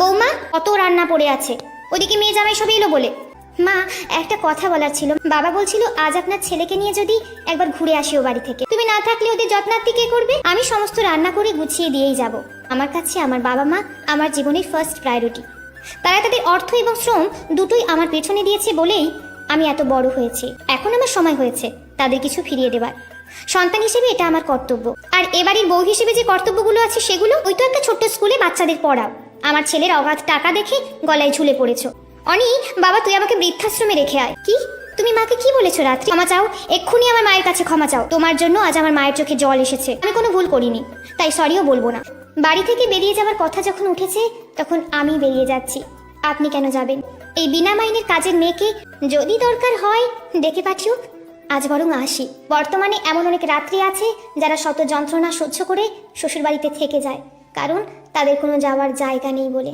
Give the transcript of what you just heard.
বৌমা, কত রান্না পড়ে আছে, ওদিকে মেয়ে জামাই সব এলো বলে। মা, একটা কথা বলার ছিল। বাবা বলছিল আজ আপনার ছেলেকে নিয়ে যদি একবার ঘুরে আসি ও বাড়ি থেকে। তুমি না থাকলে ওদের যত্নার্থী কে করবে? আমি সমস্ত রান্না করে গুছিয়ে দিয়েই যাব। আমার কাছে আমার বাবা মা আমার জীবনের ফার্স্ট প্রায়োরিটি। তারা তাদের অর্থ এবং শ্রম দুটোই আমার পেছনে দিয়েছে বলেই আমি এত বড় হয়েছি। এখন আমার সময় হয়েছে তাদের কিছু ফিরিয়ে দেবার। সন্তান হিসেবে এটা আমার কর্তব্য। আর এবাড়ির বউ হিসেবে যে কর্তব্যগুলো আছে সেগুলো, ওই তো একটা ছোট্ট স্কুলে বাচ্চাদের পড়াও। আমার ছেলের অগাধ টাকা দেখে গলায় ঝুলে পড়েছো। অনি, বাবা তুই আমাকে বৃদ্ধাশ্রমে রেখে আয়। কি? তুমি মাকে কি বলেছো রাত্রি? ক্ষমা চাও, এক্ষুনি আমার মায়ের কাছে ক্ষমা চাও। তোমার জন্য আজ আমার মায়ের চোখে জল এসেছে। আমি কোনো ভুল করিনি, তাই সরিও বলবো না। বাড়ি থেকে বেরিয়ে যাওয়ার কথা যখন উঠেছে তখন আমি বেরিয়ে যাচ্ছি। আপনি কেন যাবেন? এই বিনা মাইনের কাজের মেয়েকে যদি দরকার হয় ডেকে পাঠিও। আজ বরং আসি। বর্তমানে এমন অনেক রাত্রি আছে যারা শত যন্ত্রণা সহ্য করে শ্বশুরবাড়িতে থেকে যায়, কারণ তাদের কোনো যাওয়ার জায়গা নেই বলে।